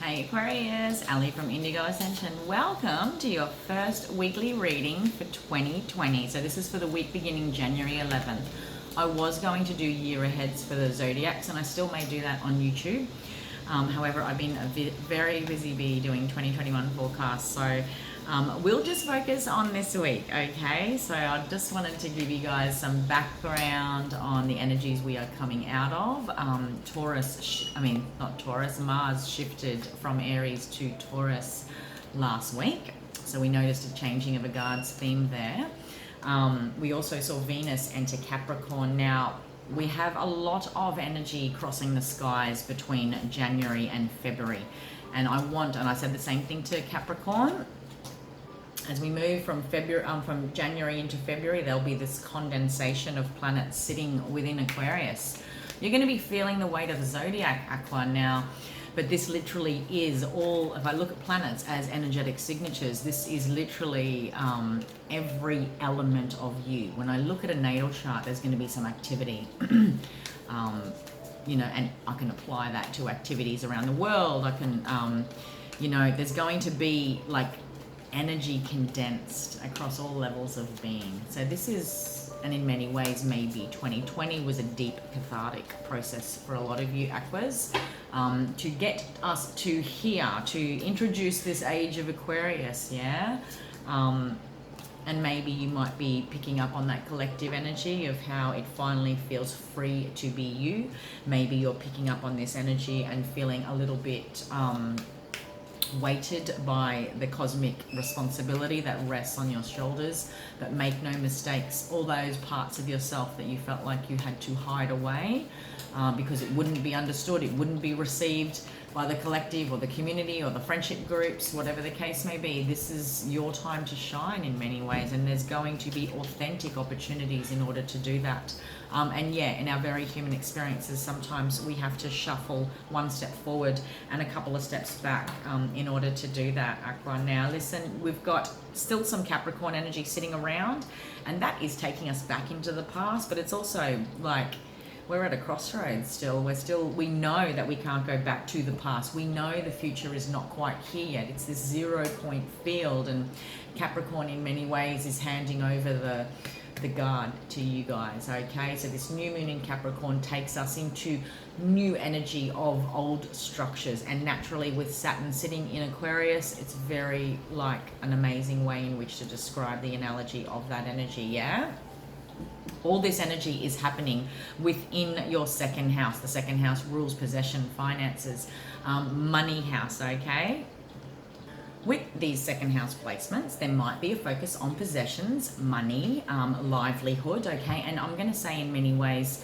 Hey Aquarius, Ali from Indigo Ascension. Welcome to your first weekly reading for 2020. So this is for the week beginning January 11th. I was going to do year aheads for the zodiacs and I still may do that on YouTube. However, I've been a very busy bee doing 2021 forecasts. So we'll just focus on this week, okay? So I just wanted to give you guys some background on the energies we are coming out of. Mars shifted from Aries to Taurus last week. So we noticed a changing of a Guards theme there. We also saw Venus enter Capricorn. Now, we have a lot of energy crossing the skies between January and February. And I said the same thing to Capricorn. As we move from January into February, there'll be this condensation of planets sitting within Aquarius. You're going to be feeling the weight of the zodiac, Aqua, now. But this literally is all, if I look at planets as energetic signatures, this is literally every element of you. When I look at a natal chart, there's going to be some activity. And I can apply that to activities around the world. I can, there's going to be like energy condensed across all levels of being. So this is, and in many ways, maybe 2020 was a deep cathartic process for a lot of you Aquas, to get us to here, to introduce this age of Aquarius, yeah? And maybe you might be picking up on that collective energy of how it finally feels free to be you. Maybe you're picking up on this energy and feeling a little bit weighted by the cosmic responsibility that rests on your shoulders. But make no mistakes, all those parts of yourself that you felt like you had to hide away because it wouldn't be understood, it wouldn't be received by the collective or the community or the friendship groups, whatever the case may be, this is your time to shine in many ways, and there's going to be authentic opportunities in order to do that. And yeah, in our very human experiences, sometimes we have to shuffle one step forward and a couple of steps back in order to do that, Aqua. Now listen, we've got still some Capricorn energy sitting around, and that is taking us back into the past, but it's also like, we're at a crossroads still. We know that we can't go back to the past. We know the future is not quite here yet. It's this 0 point field, and Capricorn in many ways is handing over the guard to you guys, okay? So this new moon in Capricorn takes us into new energy of old structures, and naturally with Saturn sitting in Aquarius, it's very like an amazing way in which to describe the analogy of that energy, yeah? All this energy is happening within your second house. The second house rules possession, finances, money house, okay? With these second house placements, there might be a focus on possessions, money, livelihood, okay? And I'm going to say in many ways,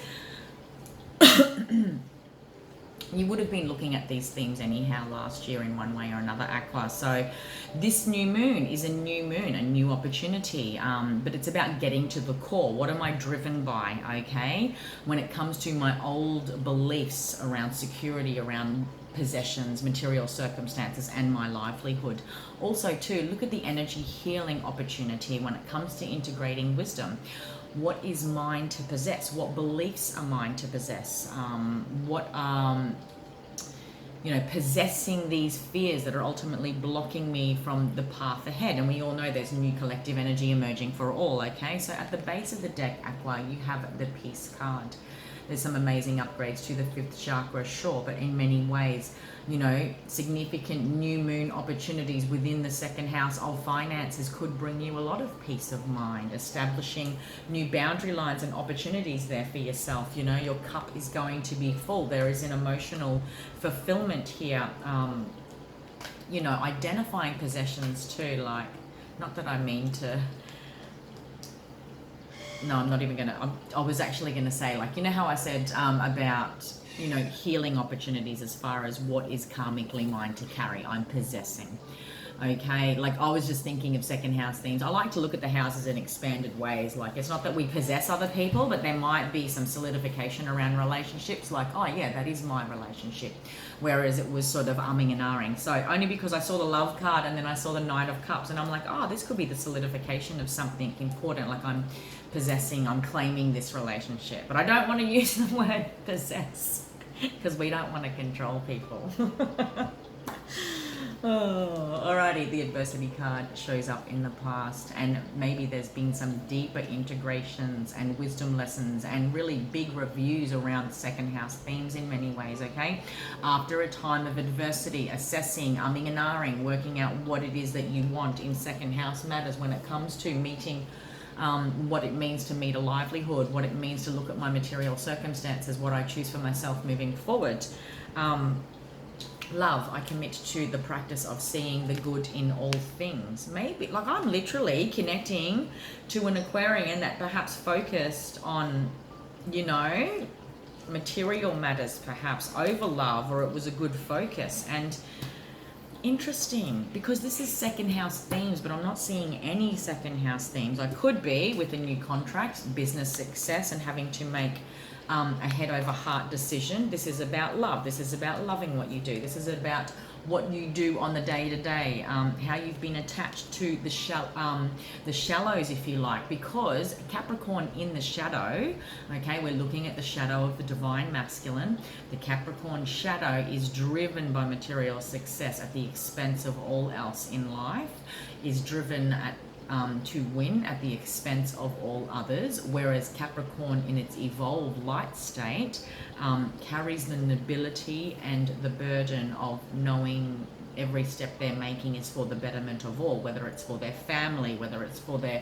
you would have been looking at these themes anyhow last year in one way or another, Aqua. So this new moon is a new moon, a new opportunity, but it's about getting to the core. What am I driven by, okay? When it comes to my old beliefs around security, around possessions, material circumstances, and my livelihood. Also too, look at the energy healing opportunity when it comes to integrating wisdom. What is mine to possess? What beliefs are mine to possess? Possessing these fears that are ultimately blocking me from the path ahead. And we all know there's new collective energy emerging for all, okay? So at the base of the deck, Aqua, you have the Peace card. There's some amazing upgrades to the 5th chakra, sure, but in many ways, significant new moon opportunities within the second house of finances could bring you a lot of peace of mind, establishing new boundary lines and opportunities there for yourself. Your cup is going to be full. There is an emotional fulfillment here. Identifying possessions too, like, not that I mean to... No, I'm not even going to... I was actually going to say, like, how I said about... healing opportunities as far as what is karmically mine to carry. I'm possessing. Okay, like I was just thinking of second house themes. I like to look at the houses in expanded ways. Like it's not that we possess other people, but there might be some solidification around relationships. Like, oh yeah, that is my relationship. Whereas it was sort of umming and ahhing. So only because I saw the Love card and then I saw the Knight of Cups and I'm like, oh, this could be the solidification of something important. Like I'm possessing, I'm claiming this relationship. But I don't want to use the word possess because we don't want to control people. Oh, alrighty, the adversity card shows up in the past, and maybe there's been some deeper integrations and wisdom lessons and really big reviews around second house themes in many ways, okay? After a time of adversity, assessing, umming and ahhing, working out what it is that you want in second house matters when it comes to meeting what it means to meet a livelihood, what it means to look at my material circumstances, what I choose for myself moving forward. Love, I commit to the practice of seeing the good in all things. Maybe, like, I'm literally connecting to an Aquarian that perhaps focused on, you know, material matters perhaps over love, or it was a good focus. And interesting, because this is second house themes, but I'm not seeing any second house themes. I could be with a new contract, business success, and having to make a head over heart decision. This is about love. This is about loving what you do. This is about what you do on the day-to-day, how you've been attached to the shallows, if you like, because Capricorn in the shadow, okay, we're looking at the shadow of the divine masculine. The Capricorn shadow is driven by material success at the expense of all else in life, is driven at to win at the expense of all others, whereas Capricorn in its evolved light state carries the nobility and the burden of knowing every step they're making is for the betterment of all, whether it's for their family, whether it's for the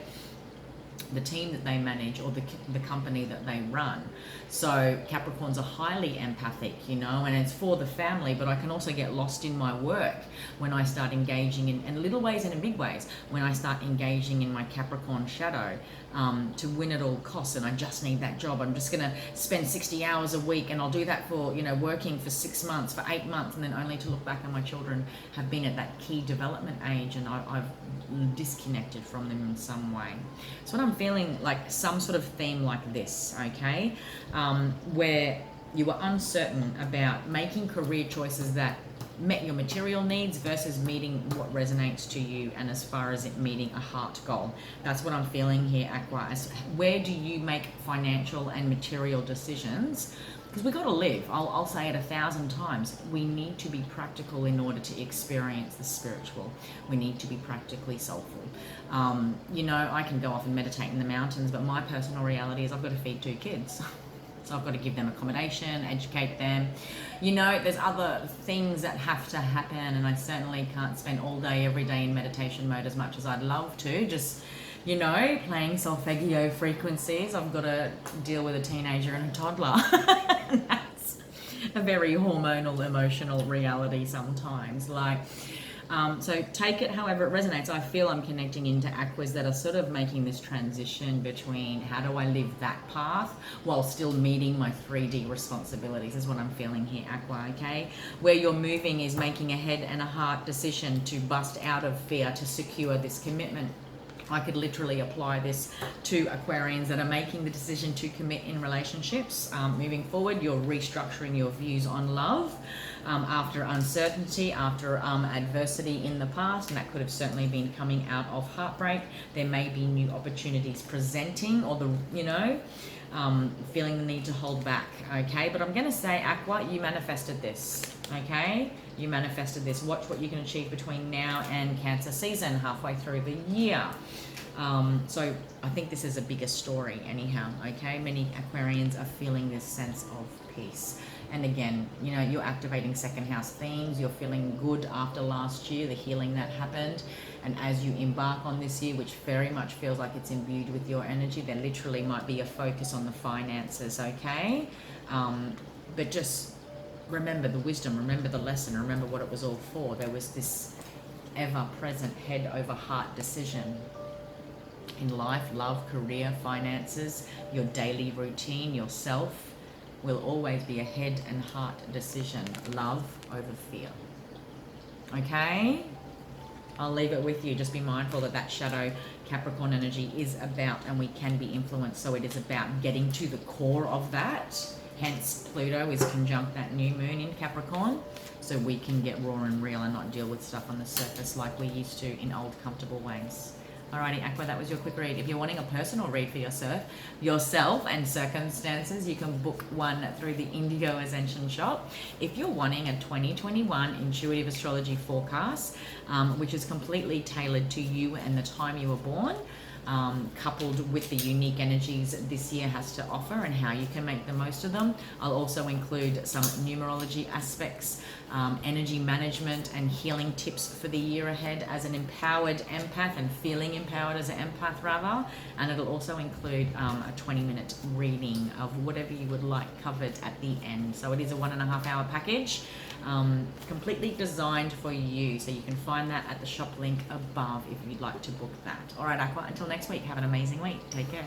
team that they manage, or the company that they run. So Capricorns are highly empathic, you know, and it's for the family, but I can also get lost in my work when I start engaging in little ways and in big ways, when I start engaging in my Capricorn shadow to win at all costs, and I just need that job. I'm just going to spend 60 hours a week, and I'll do that for, you know, working for 6 months, for 8 months, and then only to look back and my children have been at that key development age, and I've disconnected from them in some way. So what I'm feeling like some sort of theme like this, okay, where you were uncertain about making career choices that met your material needs versus meeting what resonates to you, and as far as it meeting a heart goal. That's what I'm feeling here, Aqua. Where do you make financial and material decisions? Because we got to live. I'll say it 1,000 times. We need to be practical in order to experience the spiritual. We need to be practically soulful. You know, I can go off and meditate in the mountains, but my personal reality is I've got to feed 2 kids. So I've got to give them accommodation, educate them. You know, there's other things that have to happen, and I certainly can't spend all day, every day in meditation mode as much as I'd love to. Just, you know, playing solfeggio frequencies. I've got to deal with a teenager and a toddler. That's a very hormonal, emotional reality sometimes. Like, so take it however it resonates. I feel I'm connecting into Aquas that are sort of making this transition between how do I live that path while still meeting my 3D responsibilities, is what I'm feeling here, Aqua, okay? Where you're moving is making a head and a heart decision to bust out of fear to secure this commitment. I could literally apply this to Aquarians that are making the decision to commit in relationships. Moving forward, you're restructuring your views on love after uncertainty, after adversity in the past, and that could have certainly been coming out of heartbreak. There may be new opportunities presenting, or the, you know, feeling the need to hold back, okay? But I'm going to say, Aqua, you manifested this, okay? You manifested this. Watch what you can achieve between now and Cancer season, halfway through the year. So I think this is a bigger story anyhow, okay? Many Aquarians are feeling this sense of peace. And again, you know, you're activating second house themes. You're feeling good after last year, the healing that happened. And as you embark on this year, which very much feels like it's imbued with your energy, there literally might be a focus on the finances, okay? But just remember the wisdom, remember the lesson, remember what it was all for. There was this ever-present head over heart decision in life, love, career, finances, your daily routine, yourself will always be a head and heart decision. Love over fear. Okay? I'll leave it with you. Just be mindful that that shadow Capricorn energy is about, and we can be influenced. So it is about getting to the core of that. Hence, Pluto is conjunct that new moon in Capricorn. So we can get raw and real and not deal with stuff on the surface like we used to in old comfortable ways. Alrighty, Aqua, that was your quick read. If you're wanting a personal read for yourself and circumstances, you can book one through the Indigo Ascension shop. If you're wanting a 2021 intuitive astrology forecast, which is completely tailored to you and the time you were born, coupled with the unique energies this year has to offer and how you can make the most of them. I'll also include some numerology aspects, energy management and healing tips for the year ahead as an empowered empath and feeling empowered as an empath rather. And it'll also include a 20-minute reading of whatever you would like covered at the end. So it is a 1.5 hour package. Completely designed for you, so you can find that at the shop link above if you'd like to book that. All right, Aqua, until next week, have an amazing week. Take care.